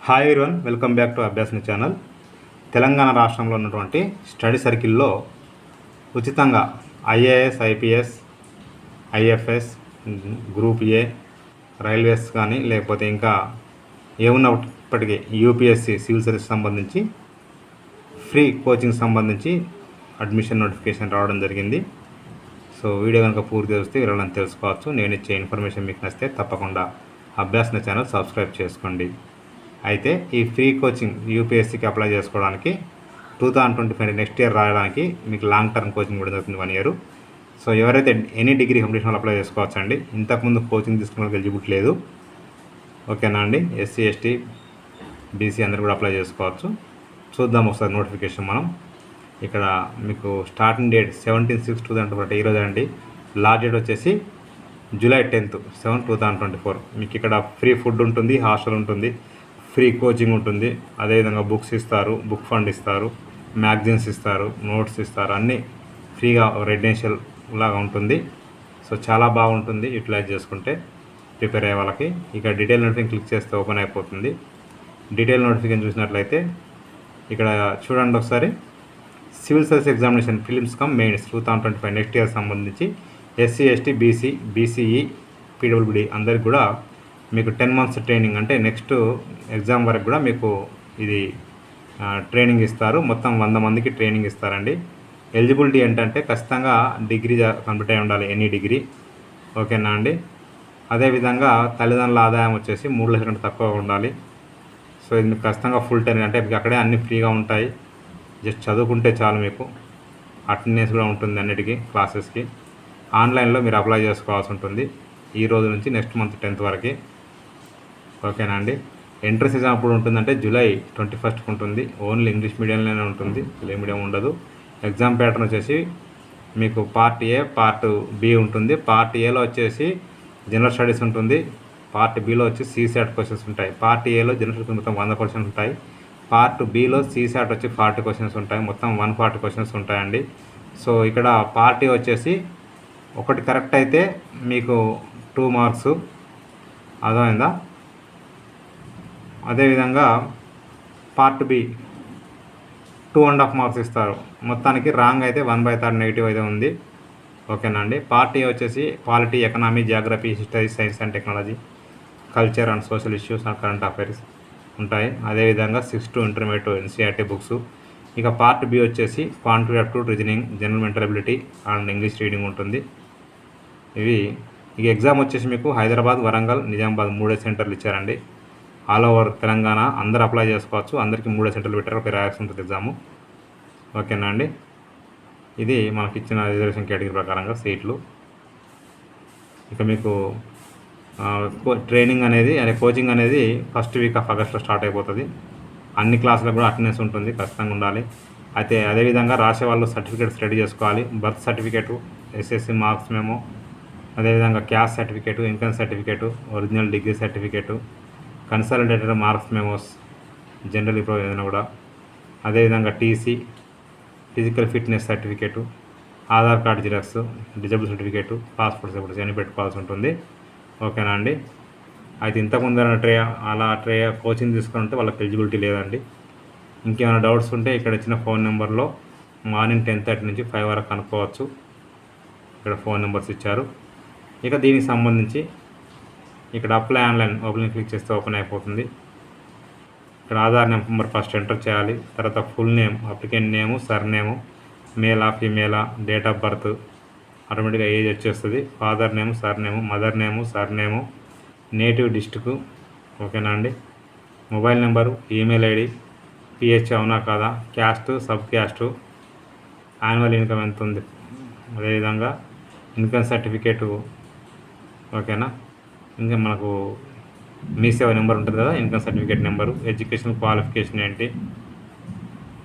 Hi everyone, welcome back to Abhyasana channel. Telangana రాష్ట్రంలో ఉన్నటువంటి study సర్కిల్లో ఉచితంగా IAS, IPS, IFS, group A, railways కానీ లేకపోతే ఇంకా ఏమున్నప్పటికీ యూపీఎస్సి సివిల్ సర్వీస్ సంబంధించి ఫ్రీ కోచింగ్ సంబంధించి అడ్మిషన్ నోటిఫికేషన్ రావడం జరిగింది. సో వీడియో కనుక పూర్తి చూస్తే వివరాలను తెలుసుకోవచ్చు. నేను ఇచ్చే ఇన్ఫర్మేషన్ మీకు నచ్చితే తప్పకుండా అభ్యాసన ఛానల్ సబ్స్క్రైబ్ చేసుకోండి. అయితే ఈ ఫ్రీ కోచింగ్ యూపీఎస్సీకి అప్లై చేసుకోవడానికి 2025 నెక్స్ట్ ఇయర్ రాయడానికి మీకు లాంగ్ టర్మ్ కోచింగ్ కూడా జరుగుతుంది 1 ఇయర్. సో ఎవరైతే ఎనీ డిగ్రీ కంప్లీషన్ వాళ్ళు అప్లై చేసుకోవచ్చు అండి. ఇంతకుముందు కోచింగ్ తీసుకున్న ఎలిజిబిలిటీ లేదు, ఓకేనా అండి. ఎస్సీ, ఎస్టీ, బీసీ అందరూ కూడా అప్లై చేసుకోవచ్చు. చూద్దాం ఒకసారి నోటిఫికేషన్ మనం. ఇక్కడ మీకు స్టార్టింగ్ డేట్ 17/6/2024 ఈరోజు అండి. లాస్ట్ డేట్ వచ్చేసి July 10th, 7, 2024. మీకు ఇక్కడ ఫ్రీ ఫుడ్ ఉంటుంది, హాస్టల్ ఉంటుంది, ఫ్రీ కోచింగ్ ఉంటుంది. అదేవిధంగా బుక్స్ ఇస్తారు, బుక్ ఫండ్ ఇస్తారు, మ్యాగజైన్స్ ఇస్తారు, నోట్స్ ఇస్తారు, అన్నీ ఫ్రీగా రెసిడెన్షియల్ లాగా ఉంటుంది. సో చాలా బాగుంటుంది యూటిలైజ్ చేసుకుంటే ప్రిపేర్ అయ్యే వాళ్ళకి. ఇక డీటెయిల్ నోటిఫికేషన్ క్లిక్ చేస్తే ఓపెన్ అయిపోతుంది. డీటెయిల్ నోటిఫికేషన్ చూసినట్లయితే ఇక్కడ చూడండి ఒకసారి. Civil service examination prelims cum mains 2025 next year సంబంధించి SC, ST, BC, BCE, PWD అందరికి కూడా మీకు 10 months ట్రైనింగ్, అంటే నెక్స్ట్ ఎగ్జామ్ వరకు కూడా మీకు ఇది ట్రైనింగ్ ఇస్తారు. మొత్తం 100 మందికి ట్రైనింగ్ ఇస్తారండి. ఎలిజిబిలిటీ ఏంటంటే ఖచ్చితంగా డిగ్రీ కంప్లీట్ అయి ఉండాలి, ఎనీ డిగ్రీ, ఓకేనా అండి. అదేవిధంగా తల్లిదండ్రుల ఆదాయం వచ్చేసి 3 లక్షల కంటే తక్కువ ఉండాలి. సో ఇది మీకు ఖచ్చితంగా ఫుల్ టైం, అంటే మీకు అక్కడే అన్నీ ఫ్రీగా ఉంటాయి. జస్ట్ చదువుకుంటే చాలు. మీకు అటెండెన్స్ కూడా ఉంటుంది అన్నిటికీ క్లాసెస్కి. ఆన్లైన్లో మీరు అప్లై చేసుకోవాల్సి ఉంటుంది ఈ రోజు నుంచి నెక్స్ట్ మంత్ 10th వరకు, ఓకేనా అండి. ఎంట్రన్స్ ఎగ్జామ్ అప్పుడు ఉంటుందంటే July 21st ఉంటుంది. ఓన్లీ ఇంగ్లీష్ మీడియంలోనే ఉంటుంది, తెలుగు మీడియం ఉండదు. ఎగ్జామ్ ప్యాటర్న్ వచ్చేసి మీకు పార్ట్ ఏ, పార్ట్ బి ఉంటుంది. పార్ట్ ఏలో వచ్చేసి జనరల్ స్టడీస్ ఉంటుంది, పార్ట్ బిలో వచ్చి CSAT క్వశ్చన్స్ ఉంటాయి. పార్ట్ ఏలో జనరల్ స్టడీస్ మొత్తం 100 క్వశ్చన్స్ ఉంటాయి. పార్ట్ బిలో CSAT వచ్చి 40 క్వశ్చన్స్ ఉంటాయి. మొత్తం 140 క్వశ్చన్స్ ఉంటాయండి. సో ఇక్కడ పార్ట్ ఏ వచ్చేసి ఒకటి కరెక్ట్ అయితే మీకు 2 marks, అర్థమైందా. అదేవిధంగా పార్ట్ బి 2.5 marks ఇస్తారు. మొత్తానికి రాంగ్ అయితే 1/3 నెగిటివ్ అయితే ఉంది, ఓకేనా అండి. పార్ట్ ఏ వచ్చేసి polity, economy, geography, history, science and technology, culture and social issues and current affairs ఉంటాయి. అదేవిధంగా 6 to ఇంటర్మీడియట్ NCERT బుక్స్. ఇక పార్ట్ బి వచ్చేసి quantity aptitude, reasoning, general mental ability and English reading ఉంటుంది. ఇక exam వచ్చేసి మీకు హైదరాబాద్, వరంగల్, నిజామాబాద్ 3 సెంటర్లు ఇచ్చారండి. ఆల్ ఓవర్ తెలంగాణ అందరూ అప్లై చేసుకోవచ్చు. అందరికీ 3 సెంటర్లు పెట్టారు, ఒక రాయాల్సి ఉంటుంది ఎగ్జాము, ఓకేనా అండి. ఇది మనకి ఇచ్చిన రిజర్వేషన్ కేటగిరీ ప్రకారంగా సీట్లు. ఇక మీకు ట్రైనింగ్ అనేది కోచింగ్ అనేది ఫస్ట్ వీక్ ఆఫ్ ఆగస్ట్లో స్టార్ట్ అయిపోతుంది. అన్ని క్లాసులకు కూడా అటెండెన్స్ ఉంటుంది, ఖచ్చితంగా ఉండాలి. అయితే అదేవిధంగా రాసే వాళ్ళు సర్టిఫికేట్స్ రెడీ చేసుకోవాలి. బర్త్ సర్టిఫికేటు, SSC మార్క్స్ మేము, అదేవిధంగా caste certificate, income certificate, original degree certificate, consolidated marks memos, general improve ఏదైనా కూడా, అదేవిధంగా TC, physical fitness certificate, Aadhaar card xerox, disable certificate, passport certificates అన్నీ పెట్టుకోవాల్సి ఉంటుంది, ఓకేనా అండి. అయితే ఇంతకుముందు ట్రే కోచింగ్ తీసుకుంటే వాళ్ళకి ఎలిజిబిలిటీ లేదండి. ఇంకేమైనా డౌట్స్ ఉంటే ఇక్కడ ఇచ్చిన ఫోన్ నెంబర్లో మార్నింగ్ 10:30 నుంచి 5 వరకు కనుక్కోవచ్చు. ఇక్కడ ఫోన్ నెంబర్స్ ఇచ్చారు. ఇక దీనికి సంబంధించి ఇక్కడ అప్లై ఆన్లైన్ ఓపెన్ క్లిక్ చేస్తే ఓపెన్ అయిపోతుంది. ఇక్కడ ఆధార్ నెంబర్ ఫస్ట్ ఎంటర్ చేయాలి. తర్వాత ఫుల్ నేమ్, అప్లికెంట్ నేము, సర్నేము, మేలా ఫీమేలా, డేట్ ఆఫ్ బర్త్, ఆటోమేటిక్గా ఏజ్ వచ్చేస్తుంది. Father name, surname, mother name, surname, native district, ఓకేనా అండి. Mobile number, email ID, PH అవునా కాదా, caste, sub caste, annual income ఎంత ఉంది, అదేవిధంగా ఇన్కమ్ సర్టిఫికేటు, ఓకేనా. ఇంకా మనకు మీ సేవ నెంబర్ ఉంటుంది కదా, income certificate number, education qualification ఏంటి,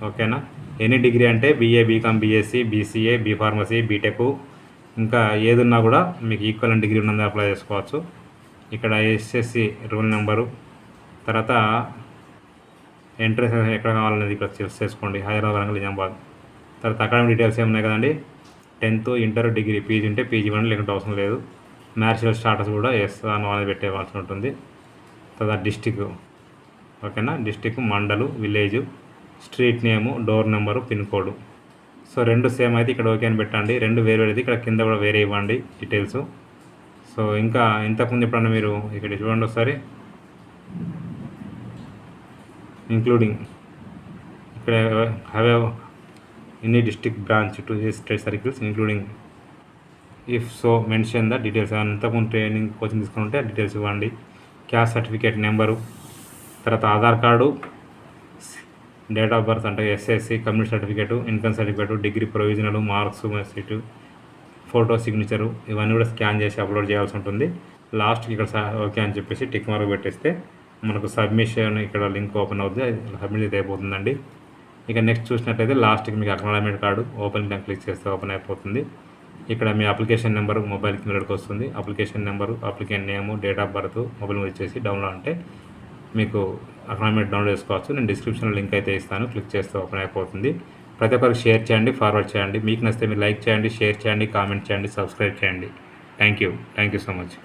ఓకేనా. ఎనీ డిగ్రీ అంటే BA, BCom, BSc, BCA, B pharmacy, BTech, ఇంకా ఏదున్నా కూడా మీకు ఈక్వల్ డిగ్రీ ఉన్నది అప్లై చేసుకోవచ్చు. ఇక్కడ SSC రూల్ నెంబరు, తర్వాత ఎంట్రన్స్ ఎక్కడ కావాలనేది ఇక్కడ చూస్ చేసుకోండి, హైదరాబాద్, వరంగల్, నిజామాబాద్. తర్వాత అకాడమిక్ డీటెయిల్స్ ఏమున్నాయి కదండి, 10th, ఇంటర్, డిగ్రీ, పీజీ ఉంటే పీజీ ఇవ్వండి, లేకుంటే అవసరం లేదు. మ్యారిటల్ స్టాటస్ కూడా ఎస్ అని పెట్టేవాల్సి ఉంటుంది. తర్వాత డిస్టిక్, ఓకేనా. డిస్టిక్, మండలు, village, street name, door number, pin code. So 2 same అయితే ఇక్కడ ఓకే అని పెట్టండి. 2 వేరు అయితే ఇక్కడ కింద కూడా వేరే ఇవ్వండి డీటెయిల్స్. సో ఇంకా ఇంతకుముందు ఎప్పుడన్నా మీరు ఇక్కడ చూడండి ఒకసారి, ఇంక్లూడింగ్ ఇక్కడ have any district branch to state circles including if so mention the details. ఇంతకుముందు ట్రైనింగ్ కోచింగ్ తీసుకుంటే డీటెయిల్స్ ఇవ్వండి. క్యాస్ట్ సర్టిఫికేట్ నెంబరు, తర్వాత Aadhaar card, date of birth అంటే SSC, community certificate, income certificate, degree provisional, marks, seat, photo, signature ఇవన్నీ కూడా scan చేసి upload చేయాల్సి ఉంటుంది. లాస్ట్కి ఇక్కడ ఓకే అని చెప్పేసి టిక్ మార్క్ పెట్టేస్తే మనకు సబ్మిషన్ ఇక్కడ లింక్ ఓపెన్ అవుతుంది, సబ్మిట్ అయిపోతుందండి. ఇక నెక్స్ట్ చూసినట్లయితే లాస్ట్కి మీకు అక్నాలజ్మెంట్ కార్డు ఓపెన్ క్లిక్ చేస్తే ఓపెన్ అయిపోతుంది. ఇక్కడ మీ అప్లికేషన్ నెంబరు మొబైల్ కిందకి వస్తుంది. Application number, applicant name, date of birth mobile మీద వచ్చేసి డౌన్లోడ్ అంటే మీకు అక్నాలజ్మెంట్ డౌన్లోడ్ చేసుకోవచ్చు. నేను డిస్క్రిప్షన్లో లింక్ అయితే ఇస్తాను, క్లిక్ చేస్తే ఓపెన్ అయిపోతుంది. ప్రతి ఒక్కరికి షేర్ చేయండి, ఫార్వర్డ్ చేయండి. మీకు నచ్చితే మీరు లైక్ చేయండి, షేర్ చేయండి, కామెంట్ చేయండి, సబ్స్క్రైబ్ చేయండి. Thank you so much.